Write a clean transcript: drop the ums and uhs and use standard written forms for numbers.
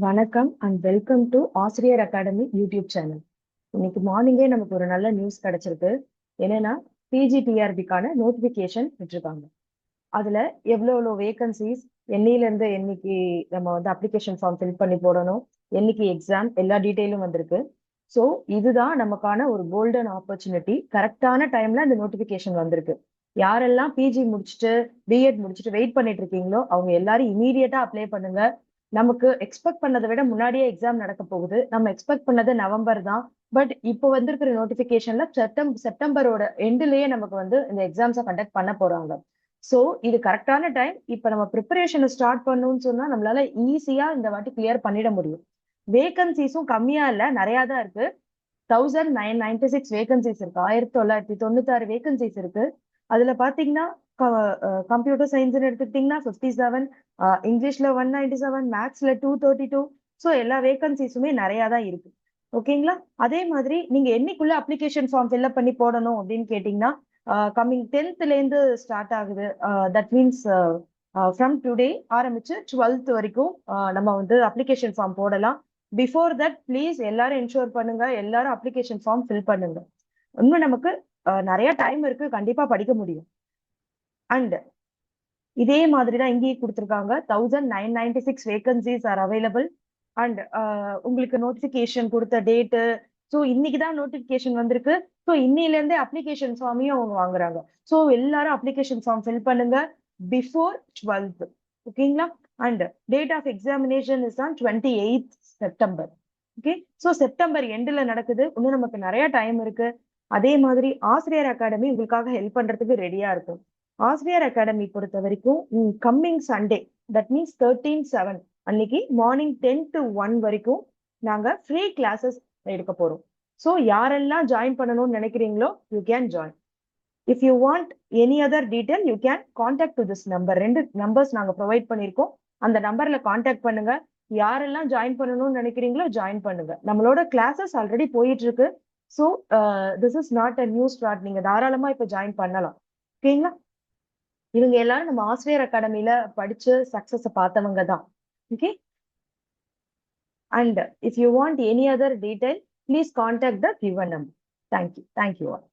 வணக்கம் and welcome to ஆசிரியர் academy YouTube channel. இன்னைக்கு மார்னிங்கே நமக்கு ஒரு நல்ல நியூஸ் கிடைச்சிருக்கு. என்னன்னா பிஜிடிஆர்பிக்கான நோட்டிபிகேஷன் விட்டுருக்காங்க. அதுல எவ்வளோ வேகன்சிஸ், என்னையில என்னைக்கு நம்ம அப்ளிகேஷன் ஃபார்ம் ஃபில் பண்ணி போடணும், என்னைக்கு எக்ஸாம், எல்லா டீட்டெயிலும் வந்திருக்கு. ஸோ இதுதான் நமக்கான ஒரு கோல்டன் ஆப்பர்ச்சுனிட்டி. கரெக்டான டைம்ல இந்த நோட்டிபிகேஷன் வந்திருக்கு. யாரெல்லாம் பிஜி முடிச்சுட்டு பிஎட் முடிச்சுட்டு வெயிட் பண்ணிட்டு இருக்கீங்களோ அவங்க எல்லாரும் இமீடியட்டா அப்ளை பண்ணுங்க. நமக்கு எக்ஸ்பெக்ட் பண்ணதை விட முன்னாடியே எக்ஸாம் நடக்க போகுது. நம்ம எக்ஸ்பெக்ட் பண்ணது நவம்பர் தான். பட் இப்போ வந்திருக்கிற நோட்டிபிகேஷன்ல செப்டம்பரோட எண்ட்லயே நமக்கு இந்த எக்ஸாம்ஸை கண்டக்ட் பண்ண போறாங்க. ஸோ இது கரெக்டான டைம். இப்போ நம்ம ப்ரிப்பரேஷனை ஸ்டார்ட் பண்ணணும்னு சொன்னா நம்மளால ஈஸியா இந்த வாட்டி கிளியர் பண்ணிட முடியும். வேகன்சிஸும் கம்மியா இல்ல, நிறையா தான் இருக்கு. 1996 வேகன்சிஸ் இருக்கு. 1996 வேகன்சிஸ் இருக்கு. அதுல பாத்தீங்கன்னா கம்ப்யூட்டர் சயின்ஸ் எடுத்துக்கிட்டீங்கன்னா 57, இங்கிலீஷ்ல 197, மேத்ஸ்ல 232. ஸோ எல்லா வேகன்சிஸுமே நிறையா தான் இருக்கு. ஓகேங்களா? அதே மாதிரி நீங்க என்னைக்குள்ள அப்ளிகேஷன் ஃபார்ம் ஃபில்அப் பண்ணி போடணும் அப்படின்னு கேட்டீங்கன்னா கம்மிங் 10th இருந்து ஸ்டார்ட் ஆகுது. தட் மீன்ஸ் ஃப்ரம் டுடே ஆரம்பிச்சு 12th வரைக்கும் நம்ம அப்ளிகேஷன் ஃபார்ம் போடலாம். பிஃபோர் தட் ப்ளீஸ் எல்லாரும் என்ஷூர் பண்ணுங்க, எல்லாரும் அப்ளிகேஷன் ஃபார்ம் ஃபில் பண்ணுங்க. இன்னும் நமக்கு நிறைய டைம் இருக்கு, கண்டிப்பா படிக்க முடியும். அண்ட் இதே மாதிரி தான் இங்கேயே கொடுத்துருக்காங்க. 1996 வேகன்சிஸ் ஆர் அவைலபிள். அண்ட் உங்களுக்கு நோட்டிபிகேஷன் கொடுத்த டேட்டு, ஸோ இன்னைக்கு தான் நோட்டிபிகேஷன் வந்திருக்கு. ஸோ இன்னையிலேருந்தே அப்ளிகேஷன் ஃபார்மையும் அவங்க வாங்குறாங்க. ஸோ எல்லாரும் அப்ளிகேஷன் ஃபார்ம் ஃபில் பண்ணுங்க பிஃபோர் 12th. ஓகேங்களா? And date of examination is on 28th September. Okay, so September எண்ட்ல நடக்குது. இன்னும் நமக்கு நிறைய டைம் இருக்கு. அதே மாதிரி ஆசிரியர் அகாடமி உங்களுக்காக ஹெல்ப் பண்றதுக்கு ரெடியா இருக்கும். ஆசிரியர் அகாடமி பொறுத்த வரைக்கும் கம்மிங் சண்டே, தட் மீன்ஸ் 13/7 அன்னைக்கு மார்னிங் 10 to 1 வரைக்கும் நாங்க ஃப்ரீ கிளாஸஸ் எடுக்க போறோம். ஸோ யாரெல்லாம் ஜாயின் பண்ணணும்னு நினைக்கிறீங்களோ you can join. If you want any other detail you can contact to this number. 2 numbers நாங்க ப்ரொவைட் பண்ணியிருக்கோம். அந்த நம்பர்ல கான்டாக்ட் பண்ணுங்க. யாரெல்லாம் ஜாயின் பண்ணணும்னு நினைக்கிறீங்களோ ஜாயின் பண்ணுங்க. நம்மளோட கிளாஸஸ் ஆல்ரெடி போயிட்டு இருக்கு. So this is not a new start. நீங்க தாராளமா இப்ப ஜாயின் பண்ணலாம். ஓகேங்களா? இவங்க எல்லாரும் நம்ம ஆசிரியர் அகாடமியில படிச்சு சக்சஸ் பார்த்தவங்க தான். Okay, and if you want any other detail please contact the given number. Thank you all.